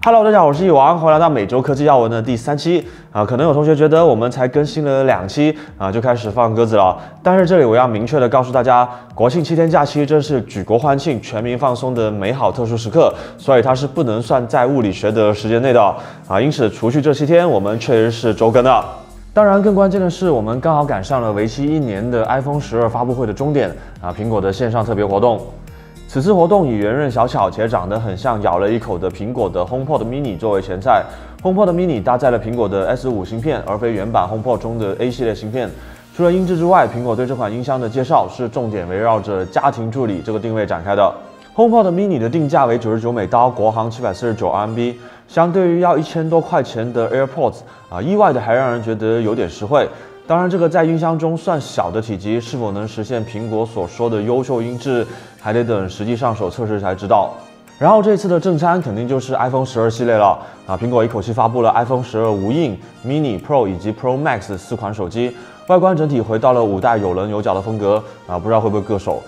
Hello， 大家好，我是易王，欢迎来到每周科技要闻的第3期可能有同学觉得我们才更新了2期就开始放鸽子了，但是这里我要明确的告诉大家，国庆7天假期正是举国欢庆、全民放松的美好特殊时刻，所以它是不能算在物理学的时间内的因此除去这7天，我们确实是周更的。当然，更关键的是，我们刚好赶上了为期1年的 iPhone 12发布会的终点苹果的线上特别活动。此次活动以圆润小巧且长得很像咬了一口的苹果的 HomePod Mini 作为前菜。HomePod Mini 搭载了苹果的 S5 芯片，而非原版 HomePod 中的 A 系列芯片。除了音质之外，苹果对这款音箱的介绍是重点围绕着家庭助理这个定位展开的。HomePod Mini 的定价为99美刀，国行749 RMB， 相对于要1000多块钱的 AirPods意外的还让人觉得有点实惠。当然，这个在音箱中算小的体积，是否能实现苹果所说的优秀音质，还得等实际上手测试才知道。然后这次的正餐肯定就是 iPhone 12系列了苹果一口气发布了 iPhone 12无印、Mini、Pro 以及 Pro Max 4款手机，外观整体回到了5代有棱有角的风格不知道会不会硌手。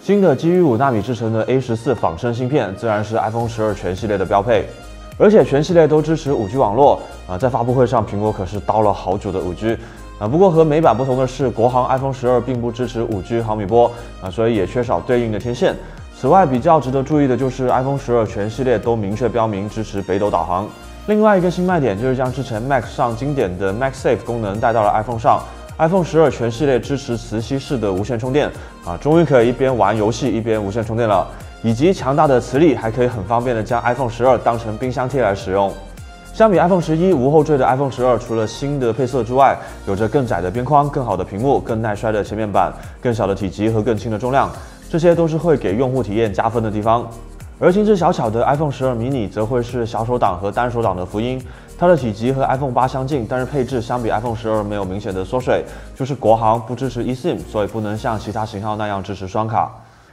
新的基于5纳米制成的 A14 仿生芯片自然是 iPhone 12全系列的标配，而且全系列都支持5G 网络在发布会上，苹果可是叨了好久的5G。不过和美版不同的是，国行 iPhone 12并不支持5G 毫米波所以也缺少对应的天线。此外，比较值得注意的就是 iPhone 12全系列都明确标明支持北斗导航。另外一个新卖点就是将之前 Mac 上经典的 MagSafe 功能带到了 iPhone 上。iPhone 12全系列支持磁吸式的无线充电终于可以一边玩游戏一边无线充电了。以及强大的磁力还可以很方便的将 iPhone 12当成冰箱贴来使用。相比 iPhone 11无后缀的 iPhone 12，除了新的配色之外，有着更窄的边框、更好的屏幕、更耐摔的前面板、更小的体积和更轻的重量，这些都是会给用户体验加分的地方。而精致小巧的 iPhone 12 mini 则会是小手挡和单手挡的福音，它的体积和 iPhone 8相近，但是配置相比 iPhone 12没有明显的缩水，就是国行不支持 eSIM， 所以不能像其他型号那样支持双卡。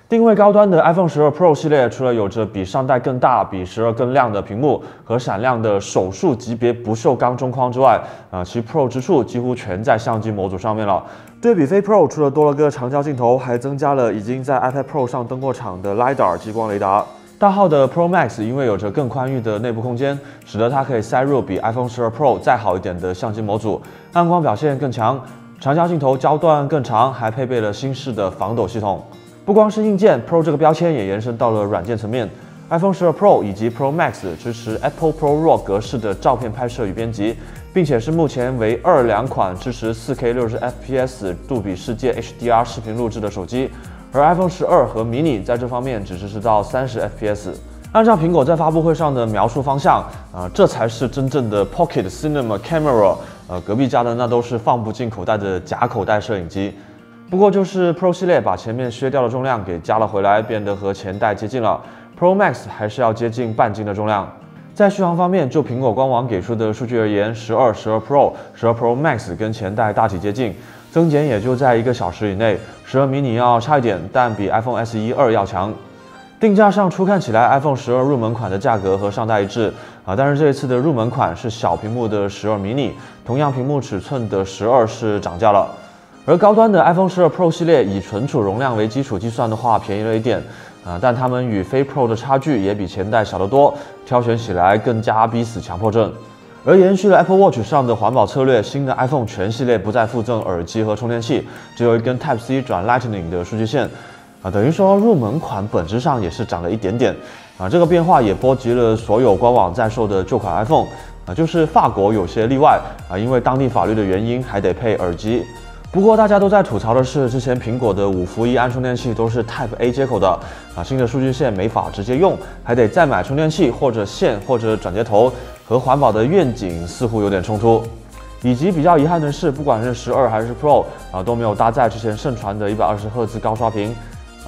定位高端的 iPhone 12 Pro 系列，除了有着比上代更大、比12更亮的屏幕和闪亮的手术级别不锈钢中框之外其 Pro 之处几乎全在相机模组上面了。对比非 Pro， 除了多了个长焦镜头，还增加了已经在 iPad Pro 上登过场的 LiDAR 激光雷达。大号的 Pro Max 因为有着更宽裕的内部空间，使得它可以塞入比 iPhone 12 Pro 再好一点的相机模组，暗光表现更强，长焦镜头焦段更长，还配备了新式的防抖系统。不光是硬件 ，Pro 这个标签也延伸到了软件层面。iPhone 12 Pro 以及 Pro Max 支持 Apple ProRAW 格式的照片拍摄与编辑，并且是目前为2款支持 4K 60fps 杜比世界 HDR 视频录制的手机，而 iPhone 12和 mini 在这方面只支持到30fps。按照苹果在发布会上的描述方向这才是真正的 Pocket Cinema Camera，隔壁家的那都是放不进口袋的假口袋摄影机。不过就是 Pro 系列把前面削掉的重量给加了回来，变得和前代接近了。Pro Max 还是要接近半斤的重量。在续航方面，就苹果官网给出的数据而言，12 Pro、12 Pro Max 跟前代大体接近，增减也就在1个小时以内。12 mini 要差一点，但比 iPhone SE 2要强。定价上初看起来 iPhone 12入门款的价格和上代一致但是这一次的入门款是小屏幕的12 mini， 同样屏幕尺寸的12是涨价了。而高端的 iPhone 12 Pro 系列以存储容量为基础计算的话，便宜了一点但它们与非 Pro 的差距也比前代小得多，挑选起来更加逼死强迫症。而延续了 Apple Watch 上的环保策略，新的 iPhone 全系列不再附赠耳机和充电器，只有一根 Type-C 转 Lightning 的数据线等于说入门款本质上也是涨了一点点这个变化也波及了所有官网在售的旧款 iPhone就是法国有些例外因为当地法律的原因还得配耳机。不过大家都在吐槽的是，之前苹果的5+1安充电器都是 Type A 接口的新的数据线没法直接用，还得再买充电器或者线或者转接头，和环保的愿景似乎有点冲突。以及比较遗憾的是，不管是12还是 Pro 都没有搭载之前盛传的120Hz 高刷屏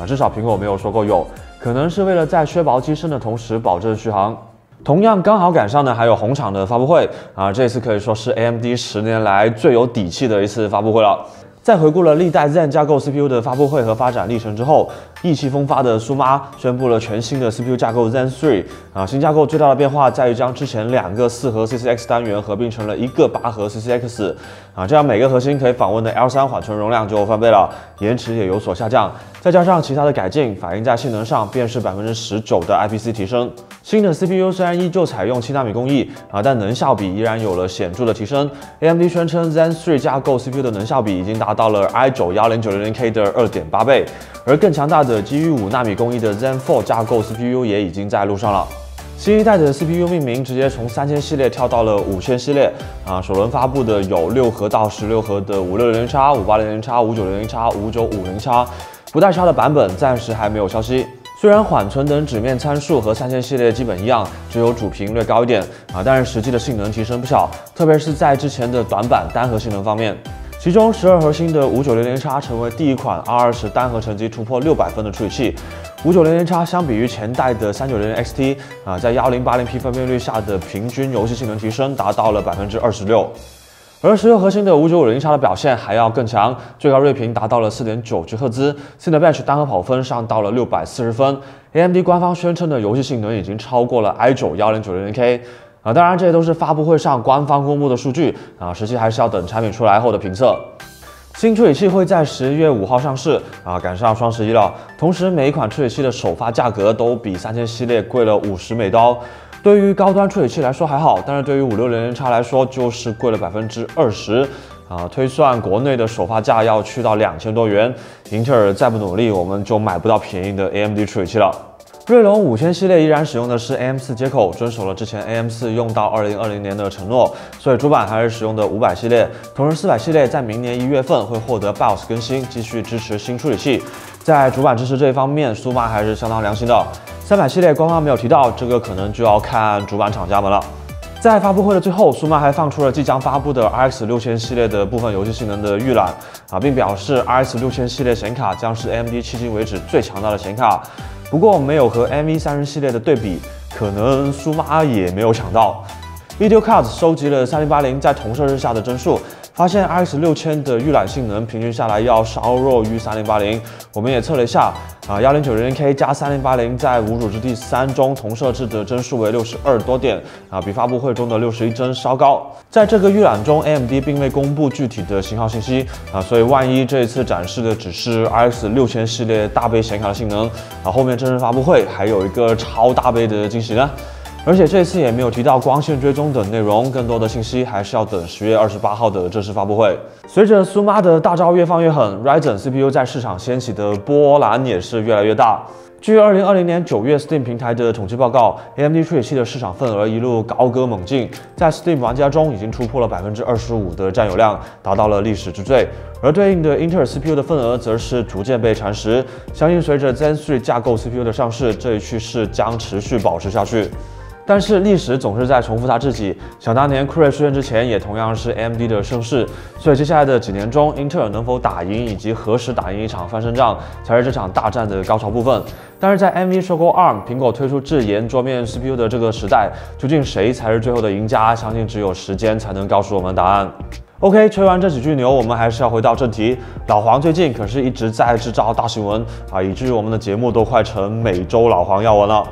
至少苹果没有说过有，可能是为了在削薄机身的同时保证续航。同样刚好赶上的还有红场的发布会这次可以说是 AMD 10年来最有底气的一次发布会了。在回顾了历代 Zen 架构 CPU 的发布会和发展历程之后，意气风发的苏妈宣布了全新的 CPU 架构 Zen 3新架构最大的变化在于将之前2个4核 CCX 单元合并成了1个8核 CCX 这样每个核心可以访问的 L3 缓存容量就翻倍了，延迟也有所下降，再加上其他的改进，反映在性能上便是19%的 IPC 提升。新的 CPU 虽然依旧采用7纳米工艺但能效比依然有了显著的提升。AMD 宣称 Zen 3架构 CPU 的能效比已经达到了 i9-1090K 的2.8倍，而更强大的基于5纳米工艺的 Zen 4架构 CPU 也已经在路上了。新一代的 CPU 命名直接从3000系列跳到了5000系列首轮发布的有6核到16核的 5600X、5800X、5900X、5950X， 不带插的版本暂时还没有消息。虽然缓存等纸面参数和3000系列基本一样，只有主频略高一点但是实际的性能提升不小，特别是在之前的短板单核性能方面。其中12核心的 5900X 成为第一款 R20 单核成绩突破600分的处理器。5900X 相比于前代的390XT在 1080p 分辨率下的平均游戏性能提升达到了 26%。而16核心的 5950X 的表现还要更强，最高锐评达到了 4.9 赫兹 ，Cinebench 单核跑分上到了640分。AMD 官方宣称的游戏性能已经超过了 i9-1090K。当然这些都是发布会上官方公布的数据实际还是要等产品出来后的评测。新处理器会在11月5号上市赶上双11了。同时，每一款处理器的首发价格都比3000系列贵了50美刀。对于高端处理器来说还好，但是对于5600X来说就是贵了20%推算国内的首发价要去到2000多元。英特尔再不努力，我们就买不到便宜的 AMD 处理器了。锐龙5000系列依然使用的是 AM4 接口，遵守了之前 AM4 用到2020年的承诺，所以主板还是使用的500系列。同时400系列在明年1月份会获得 BIOS 更新，继续支持新处理器。在主板支持这一方面，苏妈还是相当良心的。300系列官方没有提到，这个可能就要看主板厂家们了。在发布会的最后，苏妈还放出了即将发布的 RX 6000系列的部分游戏性能的预览并表示 RX 6000系列显卡将是 AMD 迄今为止最强大的显卡。不过没有和 MV30系列的对比，可能苏妈也没有抢到。VideoCut 收集了3080在同设日下的帧数，发现 RX 6000的预览性能平均下来要稍弱于3080。我们也测了一下1090K 加3080在无主之地3中同设置的帧数为62多点比发布会中的61帧稍高。在这个预览中 ，AMD 并未公布具体的型号信息所以万一这一次展示的只是 RX 6000系列大杯显卡的性能后面正式发布会还有一个超大杯的惊喜呢。而且这一次也没有提到光线追踪等内容，更多的信息还是要等10月28号的正式发布会。随着苏妈的大招越放越狠 ，Ryzen CPU 在市场掀起的波澜也是越来越大。据2020年9月 Steam 平台的统计报告 ，AMD 处理器的市场份额一路高歌猛进，在 Steam 玩家中已经突破了25%的占有量，达到了历史之最。而对应的英特尔 CPU 的份额则是逐渐被蚕食。相信随着 Zen 3架构 CPU 的上市，这一趋势将持续保持下去。但是历史总是在重复它自己。想当年酷睿出现之前，也同样是 AMD 的盛世。所以接下来的几年中，英特尔能否打赢，以及何时打赢一场翻身仗，才是这场大战的高潮部分。但是在 NV 收购 ARM、苹果推出自研桌面 CPU 的这个时代，究竟谁才是最后的赢家？相信只有时间才能告诉我们答案。OK， 吹完这几句牛，我们还是要回到正题。老黄最近可是一直在制造大新闻以至于我们的节目都快成每周老黄要闻了。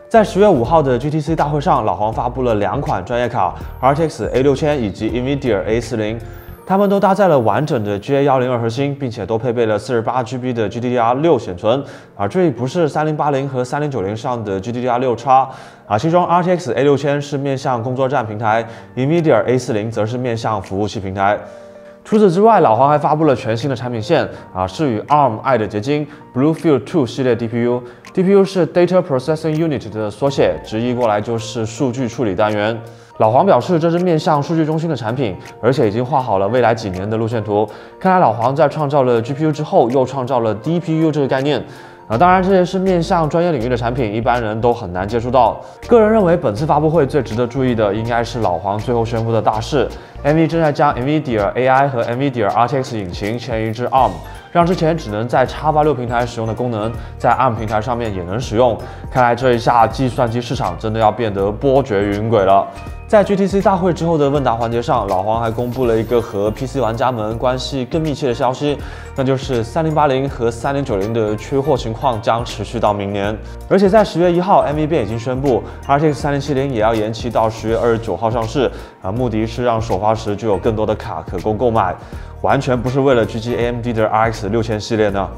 在10月5号的 GTC 大会上，老黄发布了2款专业卡 RTX A6000以及 NVIDIA A40， 它们都搭载了完整的 GA102 核心，并且都配备了 48GB 的 GDDR6 显存这里不是3080和3090上的 GDDR6X其中 RTX A6000 是面向工作站平台 ，NVIDIA A40 则是面向服务器平台。除此之外，老黄还发布了全新的产品线是与 ARM 爱的结晶 Bluefield 2系列 DPU。DPU 是 Data Processing Unit 的缩写，直译过来就是数据处理单元。老黄表示，这是面向数据中心的产品，而且已经画好了未来几年的路线图。看来老黄在创造了 GPU 之后，又创造了 DPU 这个概念。当然，这些是面向专业领域的产品，一般人都很难接触到。个人认为，本次发布会最值得注意的，应该是老黄最后宣布的大事 ：AMD 正在将 NVIDIA AI 和 NVIDIA RTX 引擎迁移至 ARM。让之前只能在 X86 平台使用的功能，在 ARM 平台上面也能使用。看来这一下计算机市场真的要变得波谲云诡了。在 GTC 大会之后的问答环节上，老黄还公布了一个和 PC 玩家们关系更密切的消息，那就是3080和3090的缺货情况将持续到明年。而且在10月1号 ，AMD 便已经宣布 RTX 3070也要延期到10月29号上市目的是让首发时就有更多的卡可供购买。完全不是为了狙击 AMD 的 RX 6000系列呢。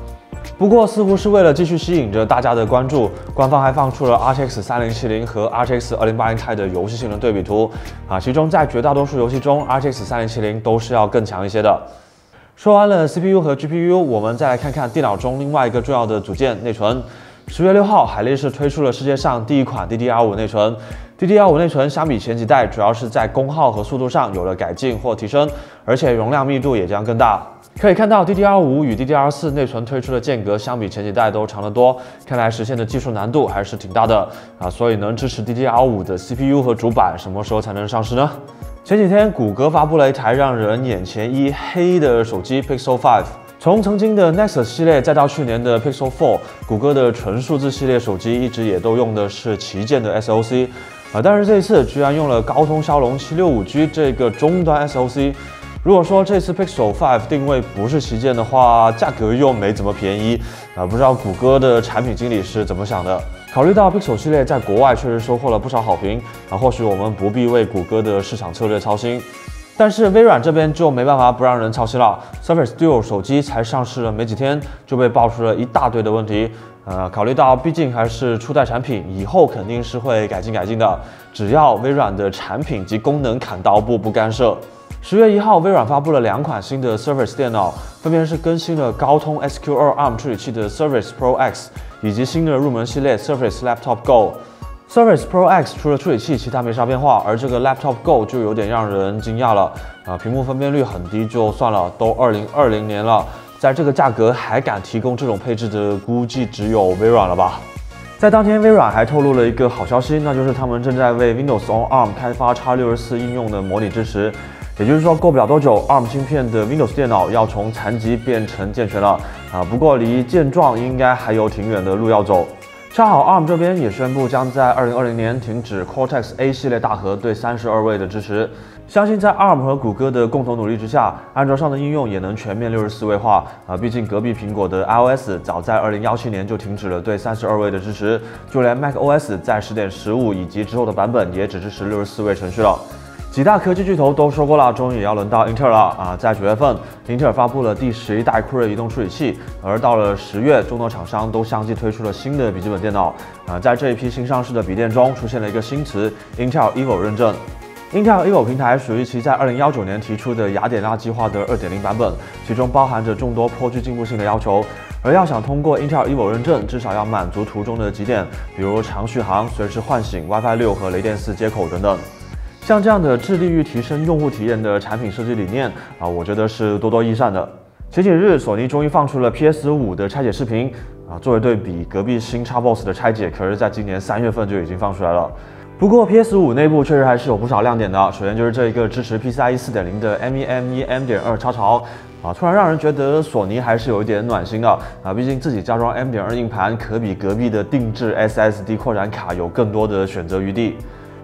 不过，似乎是为了继续吸引着大家的关注，官方还放出了 RTX 3070和 RTX 2080 Ti 的游戏性能对比图其中在绝大多数游戏中 ，RTX 3070都是要更强一些的。说完了 CPU 和 GPU， 我们再来看看电脑中另外一个重要的组件——内存。10月6号，海力士推出了世界上第一款 DDR5 内存。DDR5 内存相比前几代，主要是在功耗和速度上有了改进或提升，而且容量密度也将更大。可以看到 DDR5 与 DDR4 内存推出的间隔相比前几代都长得多，看来实现的技术难度还是挺大的所以能支持 DDR5 的 CPU 和主板什么时候才能上市呢？前几天，谷歌发布了一台让人眼前一黑的手机 Pixel 5。从曾经的 Nexus 系列，再到去年的 Pixel 4，谷歌的纯数字系列手机一直也都用的是旗舰的 SoC，但是这一次居然用了高通骁龙 765G 这个终端 SoC。如果说这次 Pixel 5定位不是旗舰的话，价格又没怎么便宜不知道谷歌的产品经理是怎么想的。考虑到 Pixel 系列在国外确实收获了不少好评或许我们不必为谷歌的市场策略操心。但是微软这边就没办法不让人操心了 ，Surface Duo 手机才上市了没几天，就被爆出了一大堆的问题。考虑到毕竟还是初代产品，以后肯定是会改进的，只要微软的产品及功能砍刀不干涉。10月1号，微软发布了2款新的 Surface 电脑，分别是更新了高通 SQ2 ARM 处理器的 Surface Pro X， 以及新的入门系列 Surface Laptop Go。Surface Pro X 除了处理器，其他没啥变化，而这个 Laptop Go 就有点让人惊讶了屏幕分辨率很低就算了，都2020年了，在这个价格还敢提供这种配置的，估计只有微软了吧。在当天，微软还透露了一个好消息，那就是他们正在为 Windows on ARM 开发 X64 应用的模拟支持。也就是说，过不了多久 ，ARM 芯片的 Windows 电脑要从残疾变成健全了不过离健壮应该还有挺远的路要走。恰好 ARM 这边也宣布将在2020年停止 Cortex A 系列大核对32位的支持。相信在 ARM 和谷歌的共同努力之下，安卓上的应用也能全面64位化毕竟隔壁苹果的 iOS 早在2017年就停止了对32位的支持，就连 macOS 在 10.15 以及之后的版本也只支持64位程序了。几大科技巨头都说过了，终于也要轮到英特尔了在9月份，英特尔发布了第11代酷睿移动处理器，而到了10月，众多厂商都相继推出了新的笔记本电脑在这一批新上市的笔电中，出现了一个新词 Intel Evo 认证。Intel Evo 平台属于其在2019年提出的雅典娜计划的 2.0 版本，其中包含着众多颇具进步性的要求。而要想通过 Intel Evo 认证，至少要满足图中的几点，比如长续航、随时唤醒、WiFi 6和雷电4接口等等。像这样的致力于提升用户体验的产品设计理念我觉得是多多益善的。前几日，索尼终于放出了 PS5 的拆解视频作为对比，隔壁新 Xbox 的拆解可是在今年3月份就已经放出来了。不过 PS5 内部确实还是有不少亮点的，首先就是这一个支持 PCIe 4.0 的 M1 M.2 超潮突然让人觉得索尼还是有一点暖心的毕竟自己加装 M.2 硬盘可比隔壁的定制 SSD 扩展卡有更多的选择余地。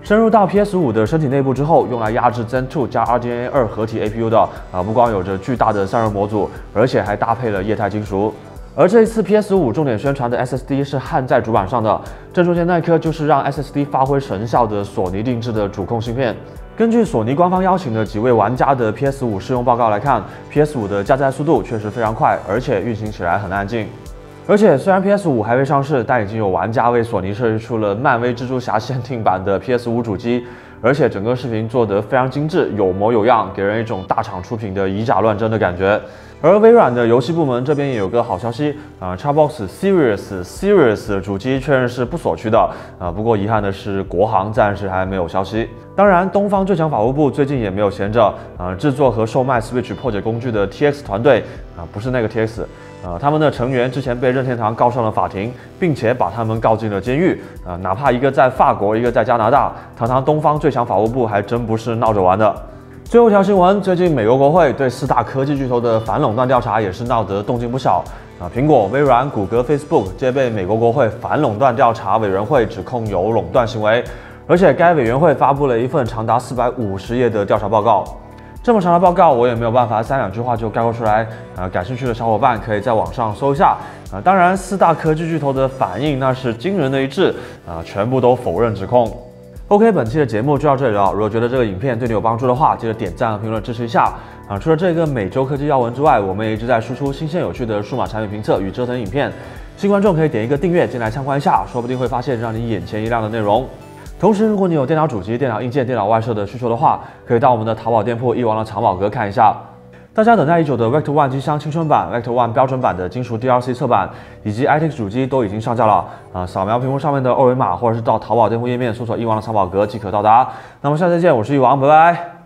深入到 PS5 的身体内部之后，用来压制 Zen 2加 RDNA 2合体 APU 的不光有着巨大的散热模组，而且还搭配了液态金属。而这一次 PS5 重点宣传的 SSD 是焊在主板上的，正中间那颗就是让 SSD 发挥神效的索尼定制的主控芯片。根据索尼官方邀请的几位玩家的 PS5 试用报告来看 ，PS5 的加载速度确实非常快，而且运行起来很安静。而且虽然 PS5 还未上市，但已经有玩家为索尼设计出了漫威蜘蛛侠限定版的 PS5 主机，而且整个视频做得非常精致，有模有样，给人一种大厂出品的以假乱真的感觉。而微软的游戏部门这边也有个好消息Xbox Series 的主机确认是不锁区的不过遗憾的是国行暂时还没有消息。当然，东方最强法务部最近也没有闲着制作和售卖 Switch 破解工具的 TX 团队不是那个 TX他们的成员之前被任天堂告上了法庭，并且把他们告进了监狱哪怕一个在法国，一个在加拿大，堂东方最强法务部还真不是闹着玩的。最后一条新闻，最近美国国会对4大科技巨头的反垄断调查也是闹得动静不小苹果、微软、谷歌、Facebook 皆被美国国会反垄断调查委员会指控有垄断行为，而且该委员会发布了一份长达450页的调查报告。这么长的报告我也没有办法3、2句话就概括出来感兴趣的小伙伴可以在网上搜一下当然4大科技巨头的反应那是惊人的一致全部都否认指控。OK， 本期的节目就到这里了。如果觉得这个影片对你有帮助的话，记得点赞和评论支持一下。除了这个每周科技要闻之外，我们也一直在输出新鲜有趣的数码产品评测与折腾影片。新观众可以点一个订阅进来参观一下，说不定会发现让你眼前一亮的内容。同时，如果你有电脑主机、电脑硬件、电脑外设的需求的话，可以到我们的淘宝店铺一王的藏宝阁看一下。大家等待已久的 Vector One 机箱青春版、Vector One 标准版的金属 DLC 侧版以及 iTix 主机都已经上架了。扫描屏幕上面的二维码，或者是到淘宝店铺页面搜索一王的藏宝阁即可到达。那么下次再见，我是一王，拜拜。